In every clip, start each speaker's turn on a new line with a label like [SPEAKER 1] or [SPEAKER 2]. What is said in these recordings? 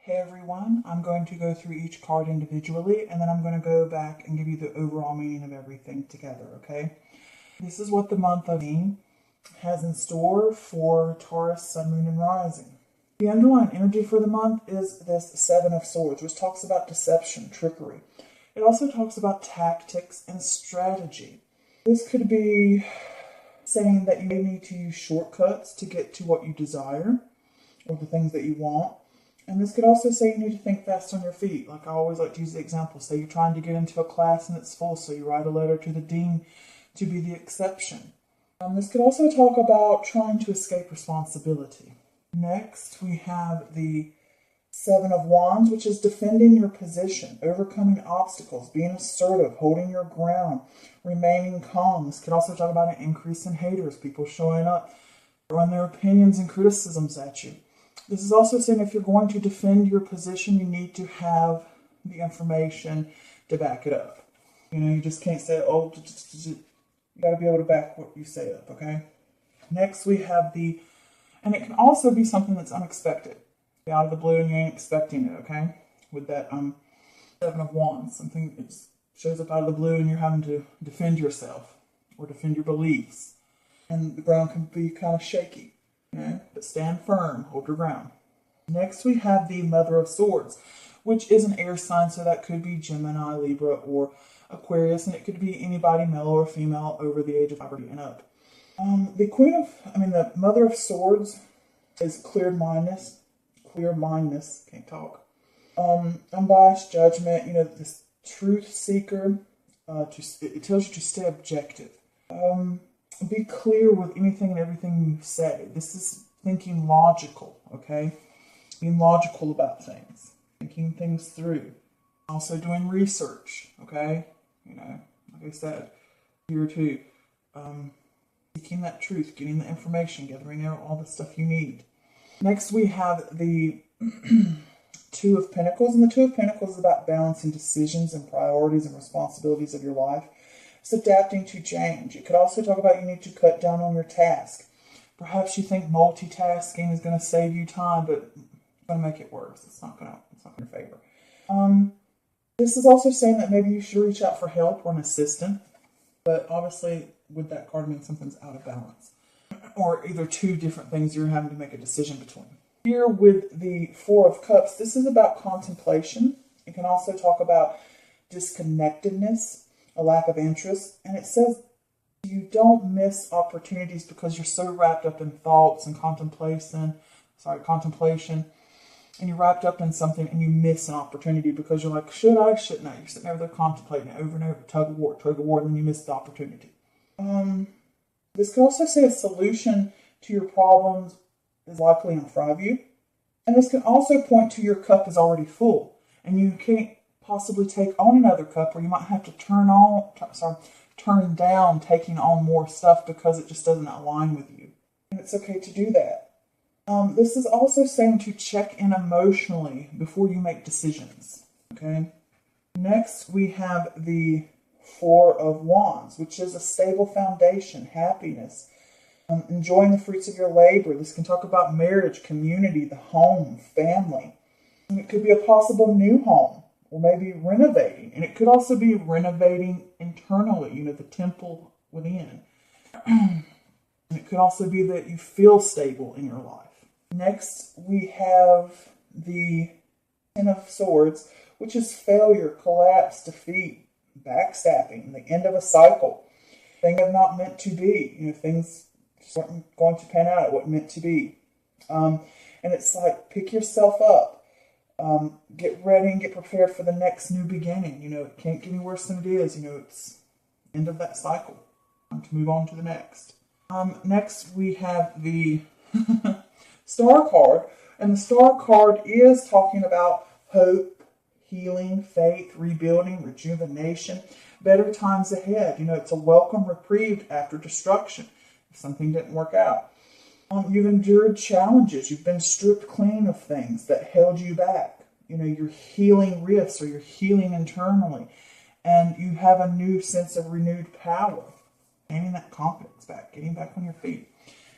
[SPEAKER 1] Hey everyone, I'm going to go through each card individually and then I'm going to go back and give you the overall meaning of everything together, okay? This is what the month of June has in store for Taurus, Sun, Moon, and Rising. The underlying energy for the month is this Seven of Swords, which talks about deception, trickery. It also talks about tactics and strategy. This could be saying that you may need to use shortcuts to get to what you desire or the things that you want. And this could also say you need to think fast on your feet. Like I always like to use the example. Say you're trying to get into a class and it's full, so you write a letter to the dean to be the exception. This could also talk about trying to escape responsibility. Next, we have the Seven of Wands, which is defending your position, overcoming obstacles, being assertive, holding your ground, remaining calm. This could also talk about an increase in haters, people showing up, throwing their opinions and criticisms at you. This is also saying if you're going to defend your position, you need to have the information to back it up. You know, you just can't say, oh, you got to be able to back what you say up, okay? Next, we have and it can also be something that's unexpected. Out of the blue and you ain't expecting it, okay? With that Seven of Wands, something that shows up out of the blue and you're having to defend yourself or defend your beliefs. And the ground can be kind of shaky. Okay? But stand firm, hold your ground. Next we have the Mother of Swords, which is an air sign, so that could be Gemini, Libra, or Aquarius, and it could be anybody, male or female, over the age of 40 and up. The Mother of Swords is clear-mindedness, can't talk. Unbiased judgment, this truth seeker, it tells you to stay objective. Be clear with anything and everything you say. This is thinking logical, okay? Being logical about things. Thinking things through. Also doing research, okay? Like I said, here too. Seeking that truth, getting the information, gathering out all the stuff you need. Next we have the Two of Pentacles. And the Two of Pentacles is about balancing decisions and priorities and responsibilities of your life. It's adapting to change. It could also talk about you need to cut down on your task. Perhaps you think multitasking is going to save you time, but it's going to make it worse. It's not going to favor. This is also saying that maybe you should reach out for help or an assistant, but obviously with that card means something's out of balance, or either two different things you're having to make a decision between. Here with the Four of Cups, this is about contemplation. It can also talk about disconnectedness, a lack of interest, and it says you don't miss opportunities because you're so wrapped up in thoughts and contemplation, and you're wrapped up in something and you miss an opportunity because you're like, should I, shouldn't I? You're sitting over there contemplating it over and over, tug of war, and then you miss the opportunity. This could also say a solution to your problems is likely in front of you, and this can also point to your cup is already full, and you can't possibly take on another cup, or you might have to turn down taking on more stuff because it just doesn't align with you. And it's okay to do that. This is also saying to check in emotionally before you make decisions. Okay. Next, we have the Four of Wands, which is a stable foundation, happiness, enjoying the fruits of your labor. This can talk about marriage, community, the home, family. And it could be a possible new home. Or maybe renovating. And it could also be renovating internally, the temple within. And it could also be that you feel stable in your life. Next, we have the Ten of Swords, which is failure, collapse, defeat, backstabbing, the end of a cycle. Things have not meant to be. Things weren't going to pan out. It wasn't meant to be. And it's like, pick yourself up. Get ready and get prepared for the next new beginning. It can't get any worse than it is. It's end of that cycle. Time to move on to the next. Next, we have the Star card. And the Star card is talking about hope, healing, faith, rebuilding, rejuvenation, better times ahead. It's a welcome reprieve after destruction if something didn't work out. You've endured challenges. You've been stripped clean of things that held you back. You're healing rifts, or you're healing internally. And you have a new sense of renewed power. Gaining that confidence back. Getting back on your feet.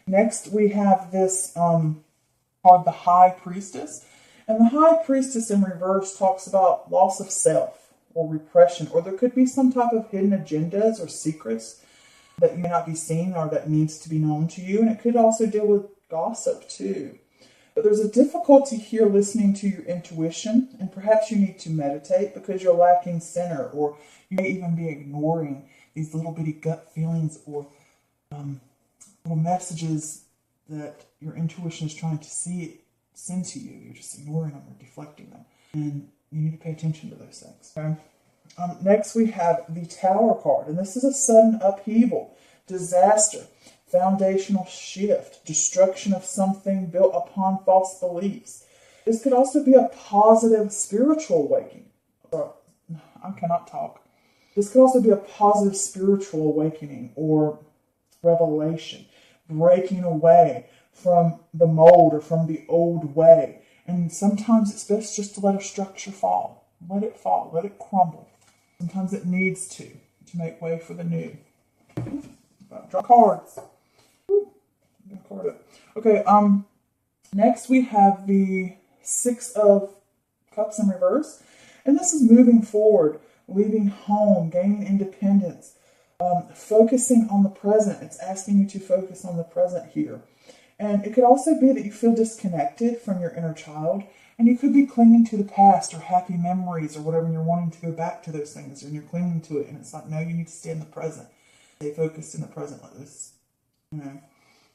[SPEAKER 1] Next, we have this called the High Priestess. And the High Priestess in reverse talks about loss of self or repression, or there could be some type of hidden agendas or secrets that you may not be seen or that needs to be known to you. And it could also deal with gossip too. But there's a difficulty here listening to your intuition, and perhaps you need to meditate because you're lacking center, or you may even be ignoring these little bitty gut feelings or little messages that your intuition is trying to send to you. You're just ignoring them or deflecting them. And you need to pay attention to those things. Okay? Next we have the Tower card. And this is a sudden upheaval, disaster, foundational shift, destruction of something built upon false beliefs. This could also be a positive spiritual awakening. I cannot talk. This could also be a positive spiritual awakening or revelation, breaking away from the mold or from the old way. And sometimes it's best just to let a structure fall. Let it fall. Let it crumble. Sometimes it needs to make way for the new. Draw cards. Okay, next we have the Six of Cups in reverse. And this is moving forward, leaving home, gaining independence, focusing on the present. It's asking you to focus on the present here. And it could also be that you feel disconnected from your inner child, and you could be clinging to the past or happy memories or whatever, and you're wanting to go back to those things, and you're clinging to it, and it's like, no, you need to stay in the present. Stay focused in the present, like this,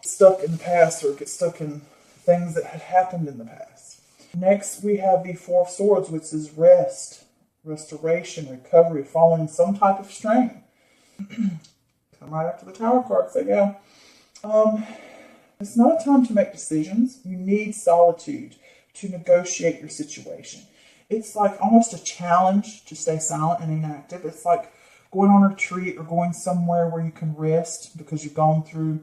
[SPEAKER 1] stuck in the past or get stuck in things that had happened in the past. Next, we have the Four of Swords, which is rest, restoration, recovery, following some type of strain. Come right after the Tower card, so yeah. It's not a time to make decisions. You need solitude to negotiate your situation. It's like almost a challenge to stay silent and inactive. It's like going on a retreat or going somewhere where you can rest because you've gone through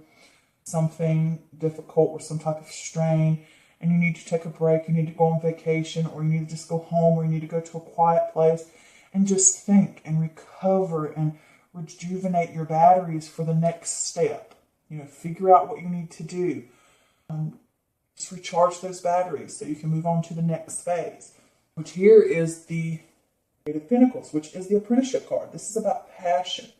[SPEAKER 1] something difficult or some type of strain, and you need to take a break. You need to go on vacation, or you need to just go home, or you need to go to a quiet place and just think and recover and rejuvenate your batteries for the next step. Figure out what you need to do. Just recharge those batteries so you can move on to the next phase. Which here is the Eight of Pentacles, which is the Apprenticeship card. This is about passion,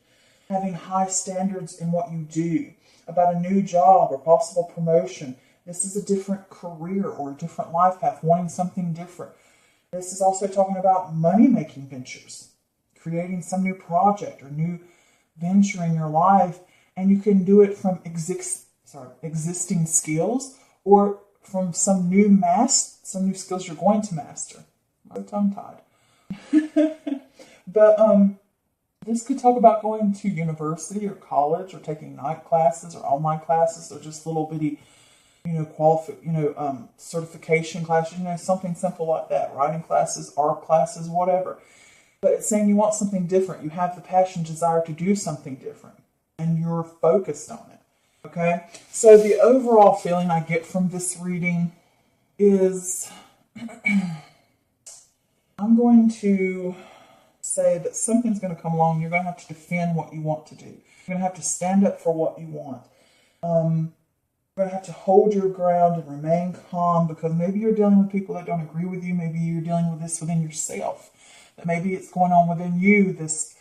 [SPEAKER 1] having high standards in what you do, about a new job or possible promotion. This is a different career or a different life path, wanting something different. This is also talking about money-making ventures, creating some new project or new venture in your life. And you can do it from existing skills or from some new skills you're going to master. I'm tongue-tied. But this could talk about going to university or college or taking night classes or online classes or just little bitty, certification classes, something simple like that. Writing classes, art classes, whatever. But it's saying you want something different. You have the passion, desire to do something different. And you're focused on it, okay? So the overall feeling I get from this reading is I'm going to say that something's going to come along. You're going to have to defend what you want to do. You're going to have to stand up for what you want. You're going to have to hold your ground and remain calm, because maybe you're dealing with people that don't agree with you. Maybe you're dealing with this within yourself. That maybe it's going on within you, this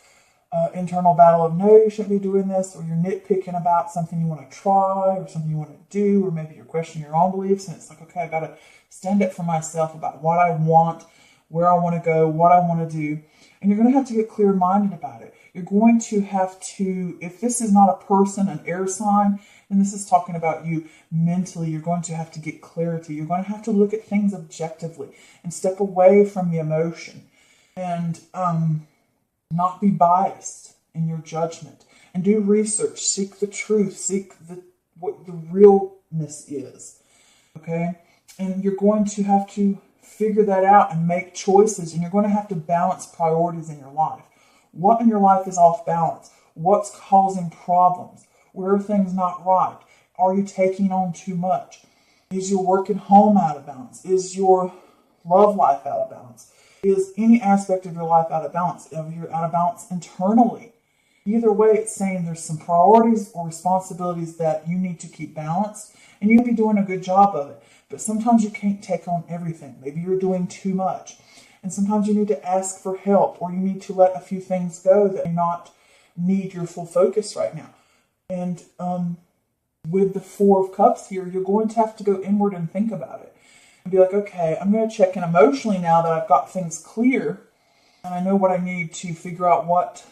[SPEAKER 1] internal battle of, no, you shouldn't be doing this, or you're nitpicking about something you want to try or something you want to do, or maybe you're questioning your own beliefs, and it's like, okay, I got to stand up for myself about what I want, where I want to go, what I want to do. And you're going to have to get clear-minded about it. You're going to have to, if this is not a person, an air sign, then this is talking about you mentally. You're going to have to get clarity. You're going to have to look at things objectively and step away from the emotion and not be biased in your judgment, and do research, seek the truth, seek what the realness is, okay? And you're going to have to figure that out and make choices, and you're going to have to balance priorities in your life. What in your life is off balance? What's causing problems? Where are things not right? Are you taking on too much? Is your work at home out of balance? Is your love life out of balance? Is any aspect of your life out of balance? If you're out of balance internally, either way, it's saying there's some priorities or responsibilities that you need to keep balanced, and you'll be doing a good job of it. But sometimes you can't take on everything. Maybe you're doing too much. And sometimes you need to ask for help, or you need to let a few things go that may not need your full focus right now. And with the Four of Cups here, you're going to have to go inward and think about it. And be like, okay, I'm going to check in emotionally now that I've got things clear. And I know what I need to figure out what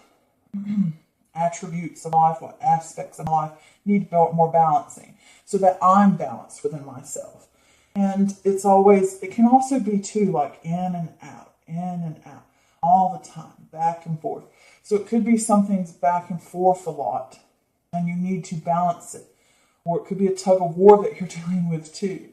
[SPEAKER 1] attributes of life, what aspects of life need more balancing, so that I'm balanced within myself. And it can also be too, like in and out, all the time, back and forth. So it could be something's back and forth a lot, and you need to balance it. Or it could be a tug of war that you're dealing with too.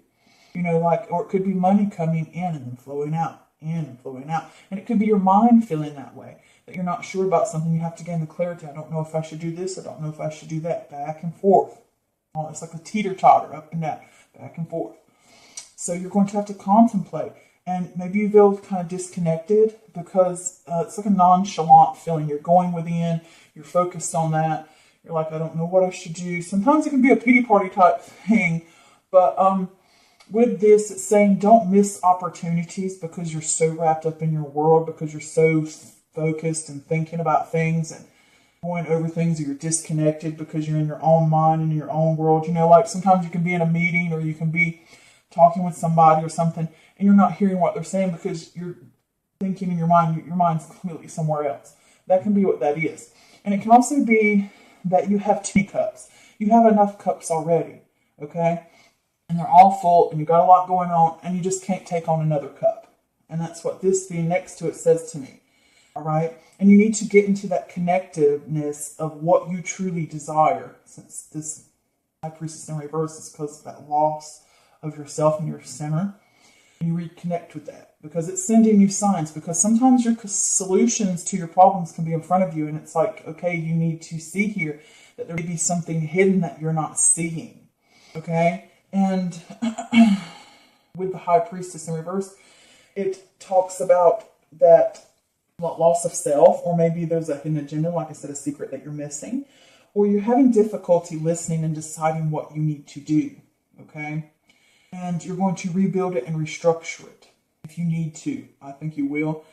[SPEAKER 1] Or it could be money coming in and then flowing out, in and flowing out. And it could be your mind feeling that way, that you're not sure about something. You have to gain the clarity. I don't know if I should do this. I don't know if I should do that. Back and forth. Oh, it's like a teeter-totter, up and down, back and forth. So you're going to have to contemplate. And maybe you feel kind of disconnected because it's like a nonchalant feeling. You're going within. You're focused on that. You're like, I don't know what I should do. Sometimes it can be a pity party type thing. But with this, it's saying don't miss opportunities because you're so wrapped up in your world, because you're so focused and thinking about things and going over things, or you're disconnected because you're in your own mind and in your own world. Like sometimes you can be in a meeting, or you can be talking with somebody or something, and you're not hearing what they're saying because you're thinking in your mind, your mind's completely somewhere else. That can be what that is. And it can also be that you have too many cups. You have enough cups already, okay? And they're all full, and you've got a lot going on, and you just can't take on another cup. And that's what this being next to it says to me, all right? And you need to get into that connectiveness of what you truly desire, since this High Priestess in reverse is because of that loss of yourself and your center. And you reconnect with that because it's sending you signs, because sometimes your solutions to your problems can be in front of you, and it's like, okay, you need to see here that there may be something hidden that you're not seeing, okay? And with the High Priestess in reverse, it talks about that loss of self, or maybe there's a hidden agenda, like I said, a secret that you're missing, or you're having difficulty listening and deciding what you need to do, okay? And you're going to rebuild it and restructure it if you need to. I think you will.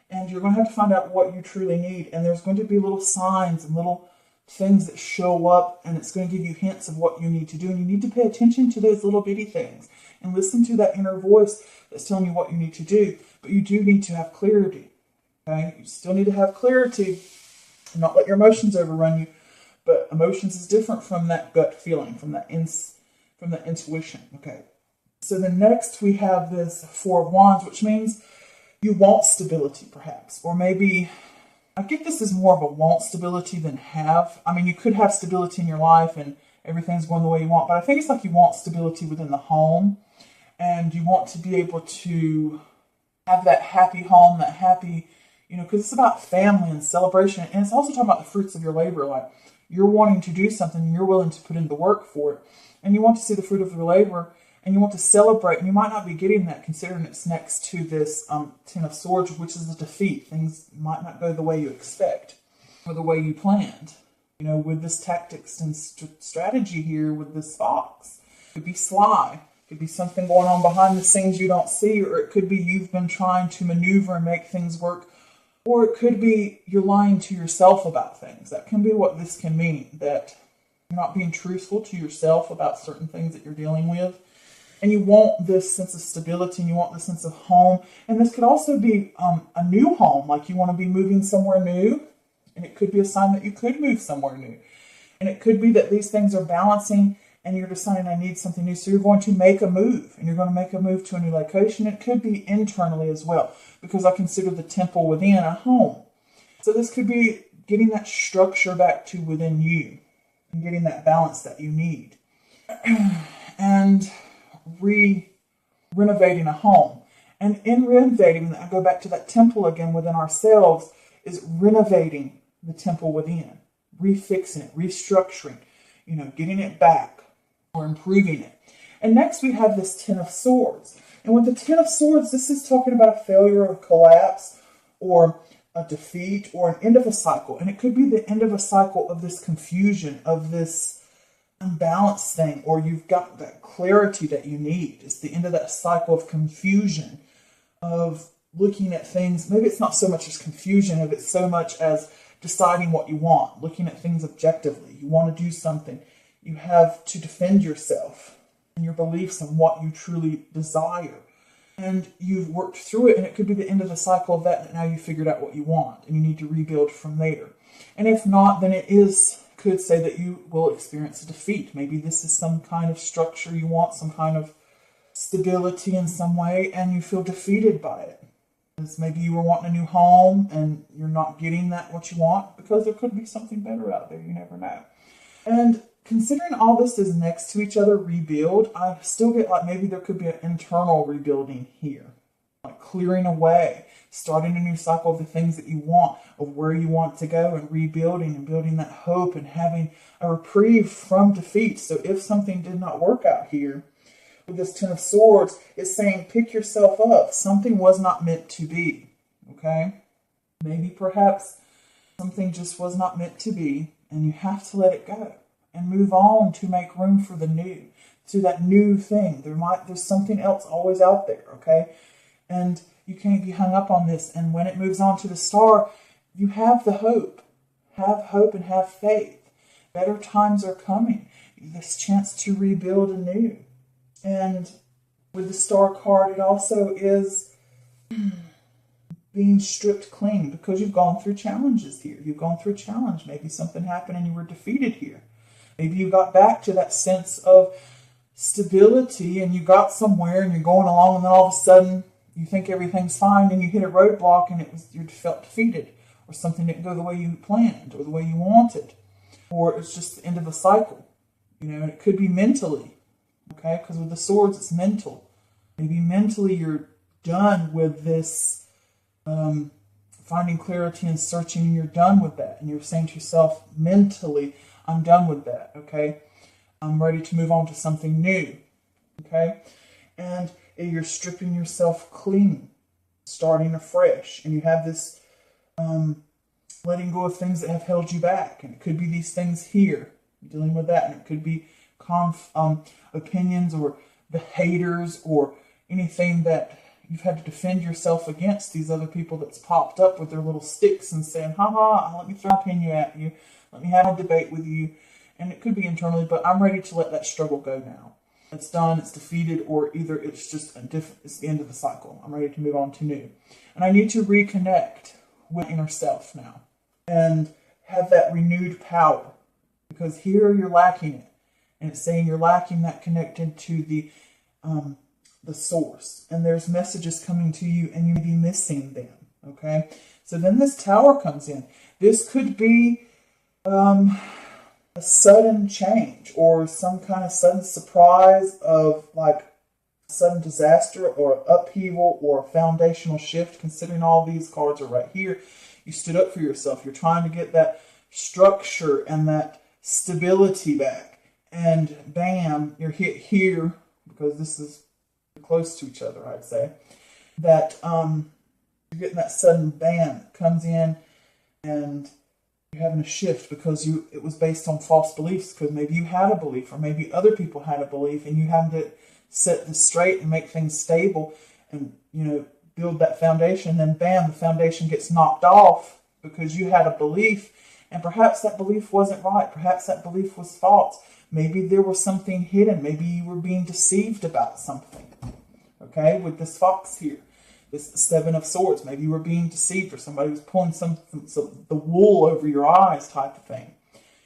[SPEAKER 1] And you're going to have to find out what you truly need. And there's going to be little signs and little things that show up, and it's going to give you hints of what you need to do. And you need to pay attention to those little bitty things and listen to that inner voice that's telling you what you need to do. But you do need to have clarity. Okay? You still need to have clarity and not let your emotions overrun you. But emotions is different from that gut feeling, from that intuition. Okay. So then next we have this Four of Wands, which means you want stability perhaps. Or maybe, I get this as more of a want stability than have. I mean, you could have stability in your life and everything's going the way you want, but I think it's like you want stability within the home. And you want to be able to have that happy home, that happy, because it's about family and celebration. And it's also talking about the fruits of your labor. Like you're wanting to do something and you're willing to put in the work for it. And you want to see the fruit of your labor. And you want to celebrate, and you might not be getting that considering it's next to this Ten of Swords, which is a defeat. Things might not go the way you expect or the way you planned. With this tactics and strategy here with this fox. It could be sly. It could be something going on behind the scenes you don't see, or it could be you've been trying to maneuver and make things work. Or it could be you're lying to yourself about things. That can be what this can mean, that you're not being truthful to yourself about certain things that you're dealing with. And you want this sense of stability, and you want this sense of home. And this could also be a new home, like you want to be moving somewhere new. And it could be a sign that you could move somewhere new. And it could be that these things are balancing, and you're deciding I need something new. So you're going to make a move, and you're going to make a move to a new location. It could be internally as well, because I consider the temple within a home. So this could be getting that structure back to within you and getting that balance that you need. And renovating a home. And in renovating, I go back to that temple again within ourselves, is renovating the temple within, refixing it, restructuring, getting it back or improving it. And next we have this Ten of Swords. And with the Ten of Swords, this is talking about a failure or a collapse or a defeat or an end of a cycle. And it could be the end of a cycle of this confusion, of this unbalanced thing, or you've got that clarity that you need. It's the end of that cycle of confusion, of looking at things. Maybe it's not so much as confusion, of it's so much as deciding what you want, looking at things objectively. You want to do something. You have to defend yourself and your beliefs and what you truly desire. And you've worked through it, and it could be the end of the cycle of that, and now you figured out what you want, and you need to rebuild from there. And if not, then could say that you will experience a defeat. Maybe this is some kind of structure you want, some kind of stability in some way, and you feel defeated by it. Because maybe you were wanting a new home, and you're not getting what you want, because there could be something better out there. You never know. And considering all this is next to each other, rebuild, I still get like maybe there could be an internal rebuilding here. Like clearing away, starting a new cycle of the things that you want, of where you want to go, and rebuilding and building that hope and having a reprieve from defeat. So if something did not work out here, with this Ten of Swords, it's saying pick yourself up. Something was not meant to be, okay? Maybe perhaps something just was not meant to be, and you have to let it go and move on to make room for the new, to that new thing. There's something else always out there, okay? And you can't be hung up on this. And when it moves on to the Star, you have the hope. Have hope and have faith. Better times are coming. This chance to rebuild anew. And with the Star card, it also is being stripped clean, because you've gone through challenges here. You've gone through a challenge. Maybe something happened and you were defeated here. Maybe you got back to that sense of stability and you got somewhere and you're going along, and then all of a sudden you think everything's fine and you hit a roadblock and you felt defeated, or something didn't go the way you planned or the way you wanted, or it's just the end of a cycle. And it could be mentally. Okay, because with the Swords, it's mental. Maybe mentally you're done with this finding clarity and searching, and you're done with that. And you're saying to yourself, mentally, I'm done with that, okay? I'm ready to move on to something new, okay? And you're stripping yourself clean, starting afresh. And you have this letting go of things that have held you back. And it could be these things here, dealing with that. And it could be opinions or the haters or anything that you've had to defend yourself against, these other people that's popped up with their little sticks and saying, let me throw an opinion at you, let me have a debate with you. And it could be internally, but I'm ready to let that struggle go now. It's done, it's defeated, or either it's just it's the end of the cycle. I'm ready to move on to new. And I need to reconnect with inner self now and have that renewed power, because here you're lacking it. And it's saying you're lacking that connected to the source. And there's messages coming to you and you may be missing them. Okay? So then this Tower comes in. This could be a sudden change, or some kind of sudden surprise of like sudden disaster or upheaval or a foundational shift. Considering all these cards are right here, you stood up for yourself. You're trying to get that structure and that stability back. And bam, you're hit here, because this is close to each other, I'd say, that you're getting that sudden bam comes in, and you're having a shift because it was based on false beliefs, because maybe you had a belief, or maybe other people had a belief, and you have to set this straight and make things stable and, build that foundation. And then bam, the foundation gets knocked off because you had a belief, and perhaps that belief wasn't right. Perhaps that belief was false. Maybe there was something hidden.Maybe you were being deceived about something. Okay, with this fox here, this Seven of Swords, maybe you were being deceived, or somebody was pulling the wool over your eyes type of thing.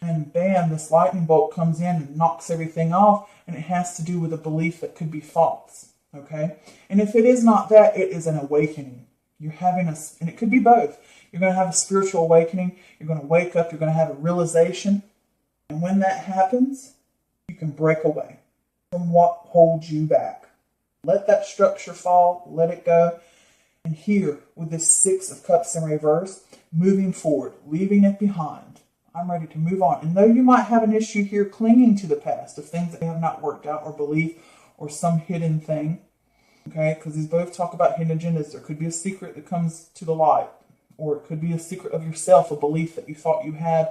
[SPEAKER 1] And bam, this lightning bolt comes in and knocks everything off, and it has to do with a belief that could be false. Okay, and if it is not that, it is an awakening. You're having and it could be both. You're going to have a spiritual awakening. You're going to wake up. You're going to have a realization. And when that happens, you can break away from what holds you back. Let that structure fall. Let it go. And here, with this Six of Cups in reverse, moving forward, leaving it behind. I'm ready to move on. And though you might have an issue here clinging to the past, of things that have not worked out, or belief, or some hidden thing, okay, because these both talk about hidden agendas. There could be a secret that comes to the light, or it could be a secret of yourself, a belief that you thought you had,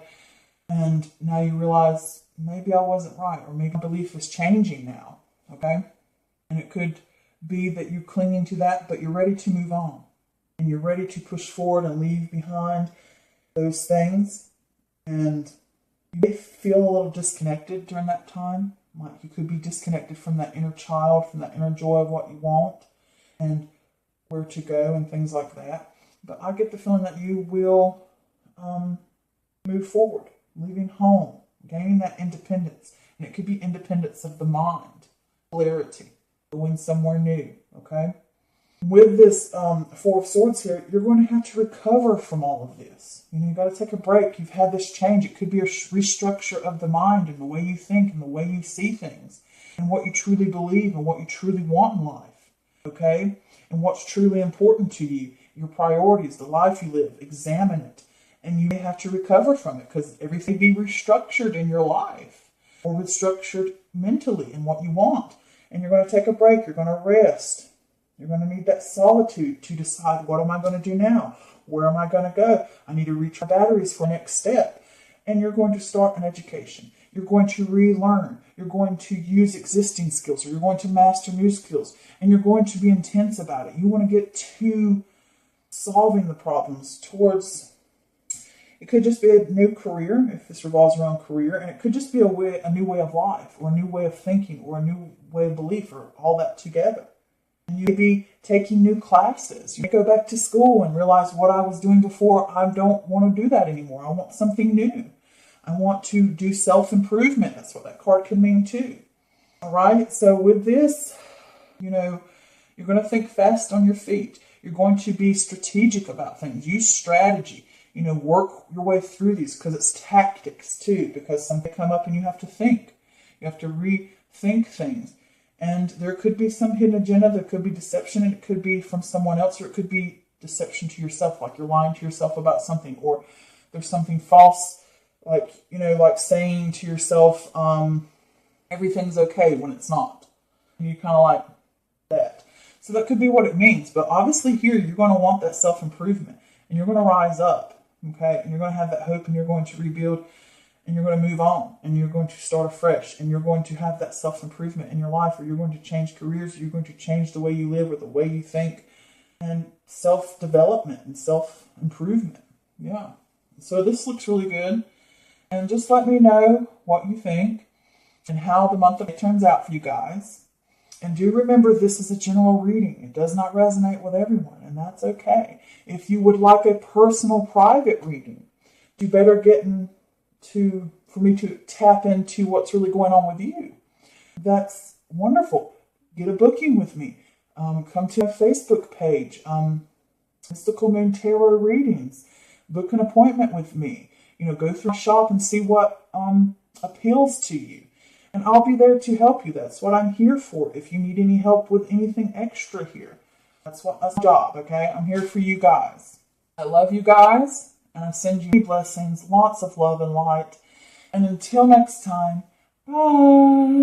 [SPEAKER 1] and now you realize maybe I wasn't right, or maybe my belief is changing now, okay? And it could be that you're clinging to that, but you're ready to move on. And you're ready to push forward and leave behind those things. And you may feel a little disconnected during that time. Like you could be disconnected from that inner child, from that inner joy of what you want and where to go and things like that. But I get the feeling that you will move forward, leaving home, gaining that independence. And it could be independence of the mind, clarity, going somewhere new, okay? With this Four of Swords here, you're going to have to recover from all of this. You've got to take a break. You've had this change. It could be a restructure of the mind and the way you think and the way you see things and what you truly believe and what you truly want in life, okay? And what's truly important to you, your priorities, the life you live. Examine it. And you may have to recover from it because everything may be restructured in your life or restructured mentally in what you want. And you're going to take a break. You're going to rest. You're going to need that solitude to decide, what am I going to do now? Where am I going to go? I need to reach my batteries for the next step. And you're going to start an education. You're going to relearn. You're going to use existing skills, or you're going to master new skills. And you're going to be intense about it. You want to get to solving the problems towards... It could just be a new career, if this revolves around career, and it could just be a new way of life, or a new way of thinking, or a new way of belief, or all that together. And you may be taking new classes. You may go back to school and realize what I was doing before, I don't want to do that anymore. I want something new. I want to do self-improvement. That's what that card can mean too. All right, so with this, you're going to think fast on your feet. You're going to be strategic about things. Use strategy. Work your way through these because it's tactics too, because something come up and you have to think. You have to rethink things. And there could be some hidden agenda, there could be deception, and it could be from someone else, or it could be deception to yourself, like you're lying to yourself about something, or there's something false, like saying to yourself, everything's okay when it's not. And you kind of like that. So that could be what it means. But obviously here, you're going to want that self-improvement, and you're going to rise up. Okay, and you're going to have that hope, and you're going to rebuild, and you're going to move on, and you're going to start afresh, and you're going to have that self-improvement in your life, or you're going to change careers, or you're going to change the way you live, or the way you think, and self-development and self-improvement. Yeah, so this looks really good, and just let me know what you think and how the month of May turns out for you guys. And do remember, this is a general reading. It does not resonate with everyone, and that's okay. If you would like a personal private reading, do better for me to tap into what's really going on with you. That's wonderful. Get a booking with me. Come to my Facebook page, Mystical Moon Tarot Readings. Book an appointment with me. Go through my shop and see what appeals to you. And I'll be there to help you. That's what I'm here for. If you need any help with anything extra here, that's my job, okay? I'm here for you guys. I love you guys, and I send you blessings, lots of love and light. And until next time, bye.